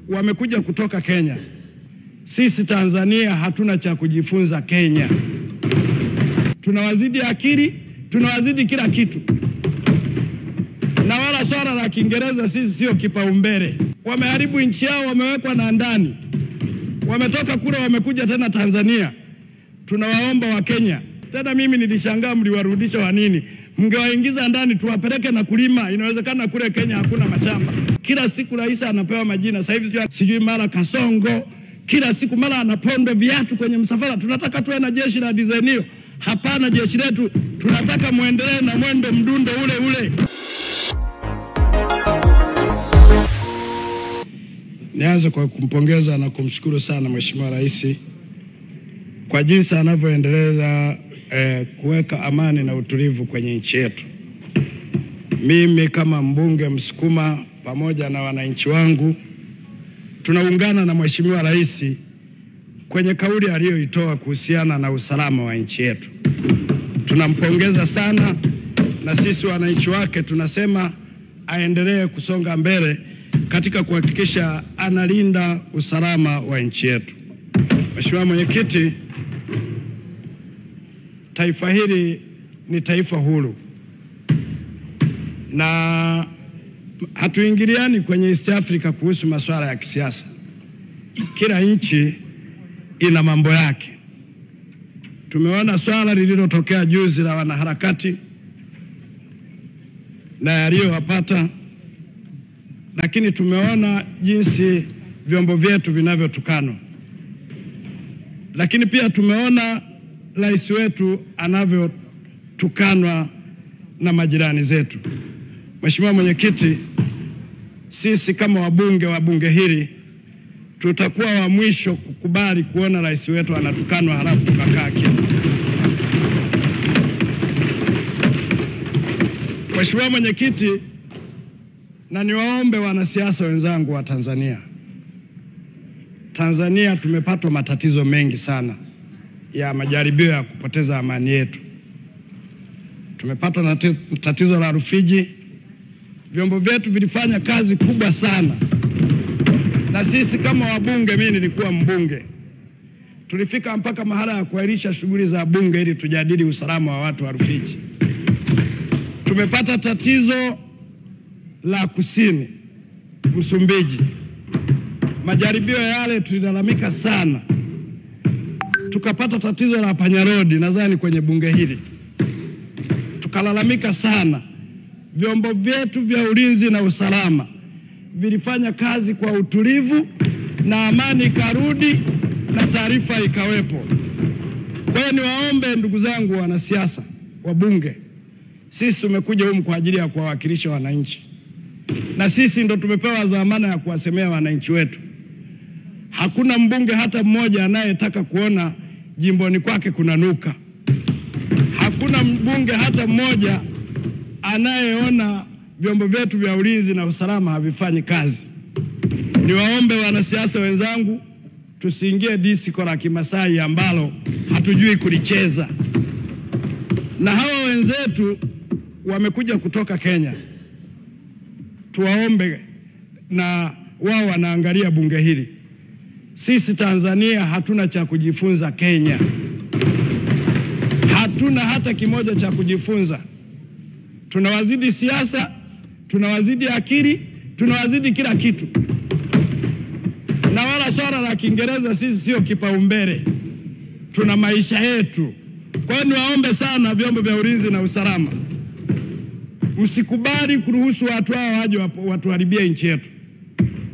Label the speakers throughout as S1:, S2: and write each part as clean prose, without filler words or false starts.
S1: wamekuja kutoka Kenya. Sisi Tanzania hatuna cha kujifunza Kenya. Tunawazidi akili, tunawazidi kila kitu. Na wala swala la Kiingereza sisi sio kipaumbele. Wameharibu nchi yao, wamewekwa na ndani. Wametoka kule wamekuja tena Tanzania. Tunawaomba wa Kenya. Tena mimi nilishangaa mliwarudisha wa nini? Mngewaingiza ndani tuwapeleke na kulima. Inawezekana kule Kenya hakuna mashamba. Kila siku rais anapewa majina. Sasa hivi sijui mara Kasongo, kila siku mara anapondo viatu kwenye msafara. Tunataka tuwe na jeshi la design hiyo. Hapana, jeshi letu tunataka muendelee na mwendo mdundo ule ule. Nianze kwa kumpongeza na kumshukuru sana Mheshimiwa Rais kwa jinsi anavyoendeleza kuweka amani na utulivu kwenye nchi yetu. Mimi kama mbunge Msukuma pamoja na wananchi wangu tunaungana na Mheshimiwa Rais kwenye kauli aliyoitoa kuhusiana na usalama wa nchi yetu. Tunampongeza sana, na sisi wananchi wake tunasema aendelee kusonga mbele katika kuhakikisha analinda usalama wa nchi yetu. Mheshimiwa Mwenyekiti, taifa hili ni taifa huru na hatuingiliani kwenye East Africa kuhusu masuala ya kisiasa. Kila nchi ina mambo yake. Tumeona swala lililotokea juzi la wanaharakati na yaliyowapata, lakini tumeona jinsi vyombo vyetu vinavyotukanwa. Lakini pia tumeona rais wetu anavyotukanwa na majirani zetu. Mheshimiwa Mwenyekiti, sisi kama wabunge wa bunge hili tutakuwa wa mwisho kukubali kuona rais wetu anatukanwa halafu tukakaa kimya. Mheshimiwa Mwenyekiti, na niwaombe wanasiasa wenzangu wa Tanzania. Tanzania tumepatwa matatizo mengi sana ya majaribio ya kupoteza amani yetu. Tumepatwa na tatizo la Rufiji. Vyombo vyetu vilifanya kazi kubwa sana. Na sisi kama wabunge, mimi nilikuwa mbunge, tulifika mpaka mahala ya kuahirisha shughuli za bunge ili tujadili usalama wa watu wa Rufiji. Tumepata tatizo la kusini Msumbiji. Majaribio yale tulilalamika sana. Tukapata tatizo la Panyarodi, nadhani kwenye bunge hili tukalalamika sana. Vyombo vyetu vya ulinzi na usalama vilifanya kazi kwa utulivu na amani ikarudi na taarifa ikawepo. Kwa hiyo niwaombe ndugu zangu wanasiasa, wabunge, sisi tumekuja humu kwa ajili ya kuwawakilisha wananchi. Na sisi ndo tumepewa dhamana ya kuwasemea wananchi wetu. Hakuna mbunge hata mmoja anayetaka kuona jimboni kwake kunanuka. Hakuna mbunge hata mmoja anayeona vyombo vyetu vya ulinzi na usalama havifanyi kazi. Niwaombe wanasiasa wenzangu, tusiingie disiko la Kimasai ambalo hatujui kulicheza. Na hawa wenzetu wamekuja kutoka Kenya. Tuwaombe, na wao wanaangalia bunge hili. Sisi Tanzania hatuna cha kujifunza Kenya. Hatuna hata kimoja cha kujifunza. Tunawazidi siasa, tunawazidi akili, tunawazidi kila kitu. Na wala swala la Kiingereza sisi sio kipaumbele. Tuna maisha yetu. Kwa hiyo niwaombe sana vyombo vya ulinzi na usalama, msikubali kuruhusu watu hao waje watuharibie nchi yetu.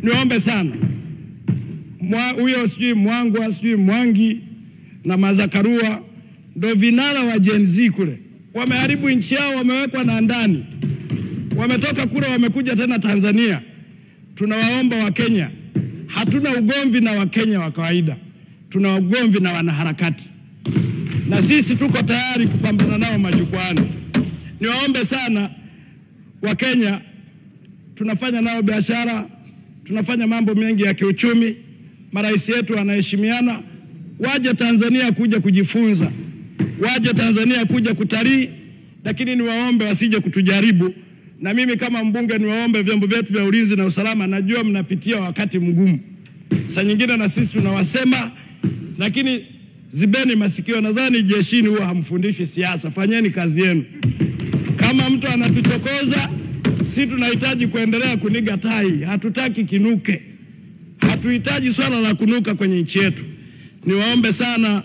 S1: Niwaombe sana. Huyo sijui Mwangwa, sijui Mwangi na Mazakarua ndio vinara wa Gen Z kule. Wameharibu nchi yao, wamewekwa na ndani. Wametoka kule wamekuja tena Tanzania. Tunawaomba wa Kenya, hatuna ugomvi na Wakenya wa kawaida. Tuna ugomvi na wanaharakati. Na sisi tuko tayari kupambana nao majukwani. Niwaombe sana wa Kenya, tunafanya nao biashara, tunafanya mambo mengi ya kiuchumi. Marais yetu wanaheshimiana. Waje Tanzania kuja kujifunza. Waje Tanzania kuja kutalii, lakini niwaombe wasije kutujaribu na mimi kama mbunge niwaombe vyombo vyetu vya ulinzi na usalama, najua mnapitia wakati mgumu. Saa nyingine na sisi tunawasema, lakini zibeni masikio. Nadhani jeshini huwa hamfundishi siasa, fanyeni kazi yenu. Kama mtu anatuchokoza, sisi tunahitaji kuendelea kuniga tai, hatutaki kinuke. Hatuhitaji swala la kunuka kwenye nchi yetu. Niwaombe sana,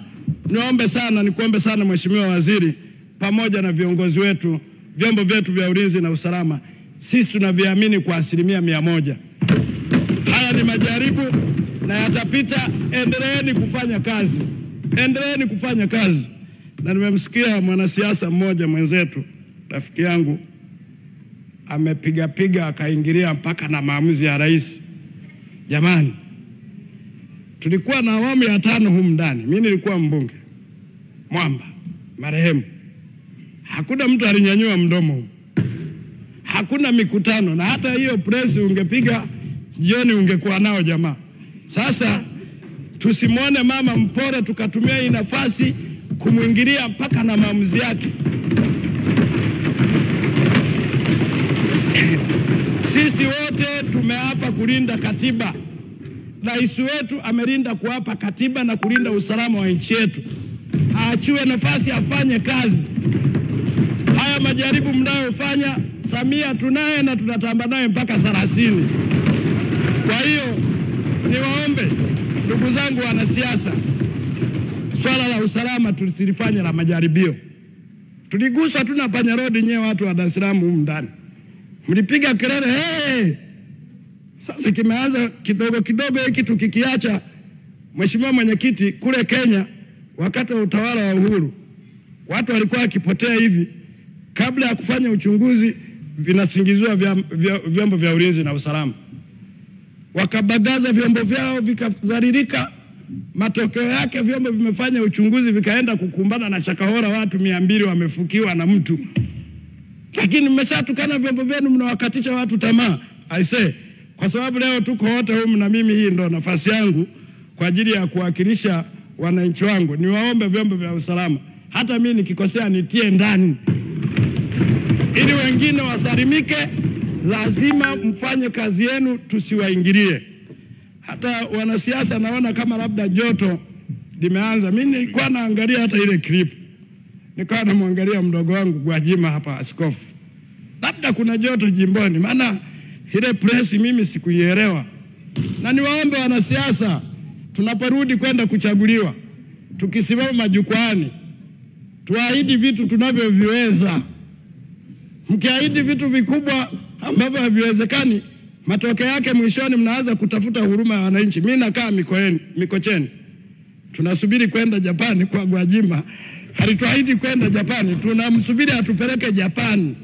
S1: nikuombe sana Mheshimiwa Waziri, pamoja na viongozi wetu, vyombo vyetu vya ulinzi na usalama, sisi tunaviamini kwa 100%. Haya ni majaribu na yatapita. Endeleeni kufanya kazi, endeleeni kufanya kazi. Na nimemsikia mwanasiasa mmoja mwenzetu, rafiki yangu, amepiga akaingilia mpaka na maamuzi ya rais. Jamani, tulikuwa na awamu ya 5 humu ndani. Mimi nilikuwa mbunge Mwamba marehemu. Hakuna mtu alinyanyua mdomo, hakuna mikutano, na hata hiyo press ungepiga jioni ungekuwa nao jamaa. Sasa tusimwone mama mpore tukatumia hii nafasi kumuingilia mpaka na maamuzi yake. Sisi wote tumeapa kulinda katiba. Rais wetu amelinda kuapa katiba na kulinda usalama wa nchi yetu. Aachiwe nafasi afanye kazi. Haya majaribu mnayofanya, Samia tunaye na tunatamba naye mpaka 30. Kwa hiyo niwaombe ndugu zangu wanasiasa, swala la usalama tusilifanye la majaribio. Tuligusa tuna panya road nyewe watu wa Dar es Salaam humu ndani. Mlipiga kelele, hey! Sasa kimeanza kidogo hiki tukikiacha. Mheshimiwa Mwenyekiti, kule Kenya wakati wa utawala wa Uhuru, watu walikuwa wakipotea hivi, kabla ya kufanya uchunguzi vinasingiziwa vyombo vya ulinzi na usalama. Wakabagaza vyombo vyao vikadhalilika. Matokeo yake vyombo vimefanya uchunguzi vikaenda kukumbana na shakahora, watu 200 wamefukiwa na mtu. Lakini mmeshatukana vyombo vyenu, mnawakatisha watu tamaa. Kwa sababu leo tuko wote humu na mimi hii ndo nafasi yangu kwa ajili ya kuwakilisha wananchi wangu. Niwaombe vyombo vya usalama, hata mimi nikikosea nitie ndani ili wengine wasalimike. Lazima mfanye kazi yenu, tusiwaingilie. Hata wanasiasa naona kama labda joto limeanza. Mimi nilikuwa naangalia hata ile clip, nikawa namwangalia mdogo wangu Gwajima hapa, askofu. Labda kuna joto jimboni, maana ile press mimi sikuielewa. Na niwaombe wanasiasa, tunaporudi kwenda kuchaguliwa, tukisimama majukwaani, tuahidi vitu tunavyoviweza. Mkiahidi vitu vikubwa ambavyo haviwezekani, matokeo yake mwishoni mnaanza kutafuta huruma ya wananchi. Mimi nakaa Mikocheni. Tunasubiri kwenda Japani kwa Gwajima. Halituahidi kwenda Japani, tunamsubiri atupeleke Japani.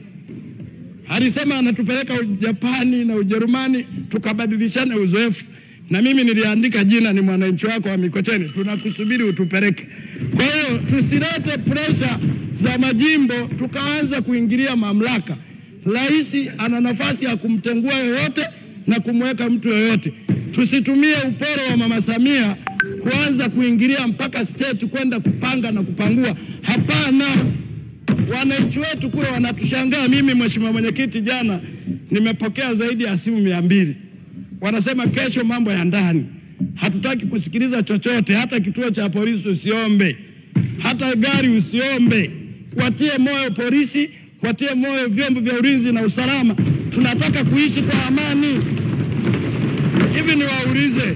S1: Alisema anatupeleka Japani na Ujerumani tukabadilishane uzoefu. Na mimi niliandika jina, ni mwananchi wako wa Mikocheni, tunakusubiri utupeleke. Kwa hiyo tusilete pressure za majimbo tukaanza kuingilia mamlaka. Rais ana nafasi ya kumtengua yoyote na kumweka mtu yoyote. Tusitumie uporo wa Mama Samia kuanza kuingilia mpaka state kwenda kupanga na kupangua. Hapana. Wananchi wetu kule wanatushangaa. Mimi Mheshimiwa Mwenyekiti, jana nimepokea zaidi ya simu 200. Wanasema kesho mambo ya ndani. Hatutaki kusikiliza chochote, hata kituo cha polisi usiombe, hata gari usiombe. Watie moyo polisi, watie moyo vyombo vya ulinzi na usalama. Tunataka kuishi kwa amani. Hivi niwaulize,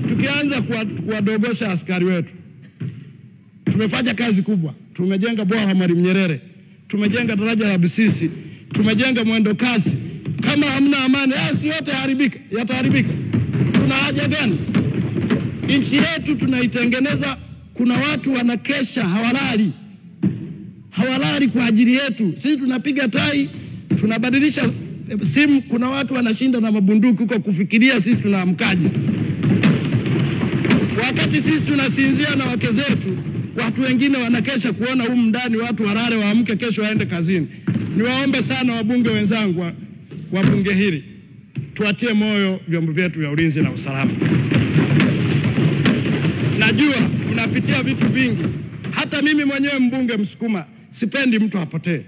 S1: tukianza kuwadogosha askari wetu. Tumefanya kazi kubwa. Tumejenga bwawa la Mwalimu Nyerere, tumejenga daraja la Busisi, tumejenga mwendo kasi. Kama hamna amani, si yote yataharibika. Tuna haja gani? Nchi yetu tunaitengeneza, kuna watu wanakesha hawalali kwa ajili yetu. Sisi tunapiga tai, tunabadilisha simu, kuna watu wanashinda na mabunduki huko kufikiria sisi tunaamkaje. Wakati sisi tunasinzia na wake zetu, watu wengine wanakesha kuona humu ndani watu walale waamke kesho waende kazini. Niwaombe sana wabunge wenzangu wa bunge hili, tuatie moyo vyombo vyetu vya ulinzi na usalama. Najua mnapitia vitu vingi. Hata mimi mwenyewe mbunge Msukuma sipendi mtu apotee.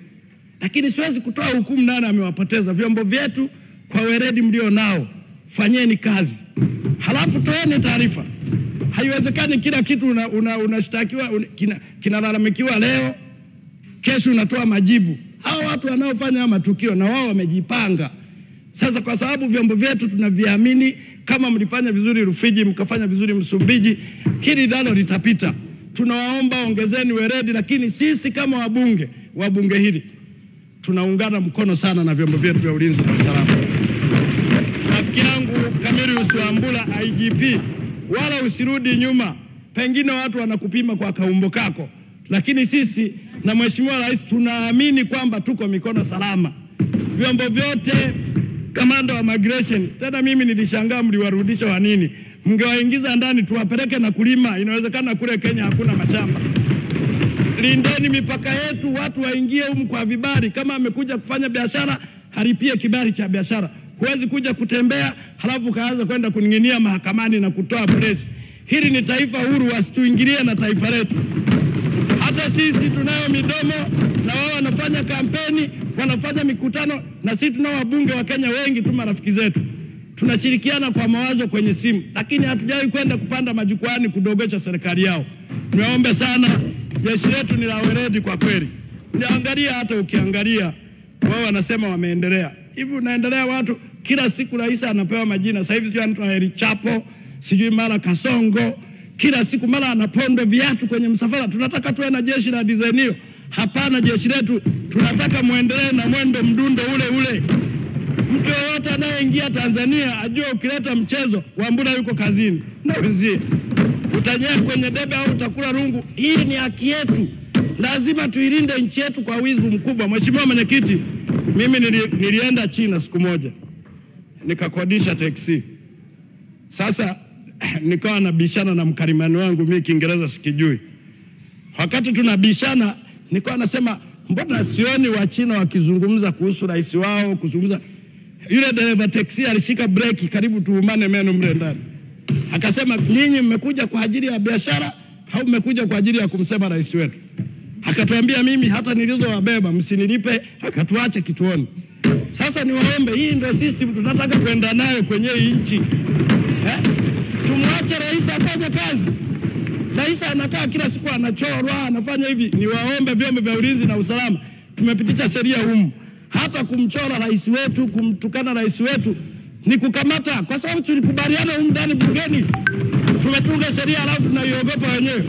S1: lakini siwezi kutoa hukumu nani amewapoteza. Vyombo vyetu kwa weledi mlio nao, fanyeni kazi, halafu toeni taarifa. Haiwezekani kila kitu unashtakiwa kinalalamikiwa leo, kesho unatoa majibu. Hao watu wanaofanya matukio na wao wamejipanga. Sasa kwa sababu vyombo vyetu tunaviamini, kama mlifanya vizuri Rufiji, mkafanya vizuri Msumbiji, hili nalo litapita. Tunawaomba ongezeni weledi, lakini sisi kama wabunge hili tunaungana mkono sana na vyombo vyetu vya ulinzi na usalama. Rafiki yangu Camillus Wambura IGP, wala usirudi nyuma. Pengine watu wanakupima kwa kaumbo kako, lakini sisi na Mheshimiwa Rais tunaamini kwamba tuko mikono salama. Vyombo vyote, kamanda wa migration, tena mimi nilishangaa mliwarudisha wa nini? Mngewaingiza ndani tuwapeleke na kulima, inawezekana kule Kenya hakuna mashamba. Lindeni mipaka yetu, watu waingie humu kwa vibali. Kama amekuja kufanya biashara, haripie kibali cha biashara. Huwezi kuja kutembea halafu kaanza kwenda kuninginia mahakamani na kutoa press. Hili ni taifa huru, wasituingilie na taifa letu. Hata sisi tunayo midomo na wao wanafanya kampeni, wanafanya mikutano, na sisi tunao wabunge wa Kenya wengi tu marafiki zetu. Tunashirikiana kwa mawazo kwenye simu, lakini hatujawahi kwenda kupanda majukwani kudogocha serikali yao. Niwaombe sana, jeshi letu ni la weledi kwa kweli. Niangalia, hata ukiangalia wao wanasema wameendelea. Hivi unaendelea watu kila siku rais anapewa majina. Sasa hivi sio anaitwa Heri Chapo, sijui mara Kasongo, kila siku mara anapondo viatu kwenye msafara. Tunataka tuwe na jeshi la design hiyo? Hapana, jeshi letu tunataka muendelee na mwendo mdundo ule. Mtu yoyote anayeingia Tanzania ajue ukileta mchezo, Wambura yuko kazini na wenzie. Utanyea kwenye debe au utakula rungu. Hii ni haki yetu. Lazima tuilinde nchi yetu kwa wizi mkubwa. Mheshimiwa Mwenyekiti, mimi nilienda China siku moja, nikakodisha taxi. Sasa nikawa nabishana na mkalimani wangu, mimi Kiingereza sikijui. Wakati tunabishana, nikawa nasema mbona sioni wa China wakizungumza kuhusu rais wao, kuzungumza. Yule dereva taxi alishika breki karibu tuumane meno mle ndani. Akasema, ninyi mmekuja kwa ajili ya biashara au mmekuja kwa ajili ya kumsema rais wetu? Akatuambia, mimi hata nilizowabeba msinilipe, akatuache kituoni. Sasa niwaombe, hii ndio system tunataka kwenda nayo kwenye nchi. Tumwache rais afanye kazi. Rais anakaa kila siku anachorwa, anafanya hivi. Niwaombe vyombo vya ulinzi na usalama, tumepitisha sheria humu. Hata kumchora rais wetu, kumtukana rais wetu ni kukamata, kwa sababu tulikubaliana humu ndani bungeni. Tumetunga sheria alafu tunaiogopa wenyewe.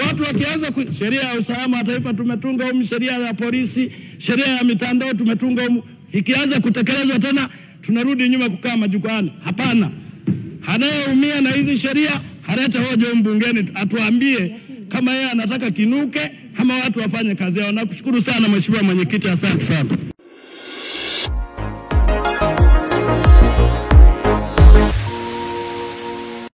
S1: Watu wakianza sheria ya usalama wa taifa tumetunga humu, sheria ya polisi, sheria ya mitandao tumetunga humu. Ikianza kutekelezwa tena tunarudi nyuma kukaa majukwani. Hapana. Anayeumia na hizi sheria halete hoja humu bungeni, atuambie kama yeye anataka kinuke ama watu wafanye kazi yao. Nakushukuru sana Mheshimiwa Mwenyekiti, asante sana.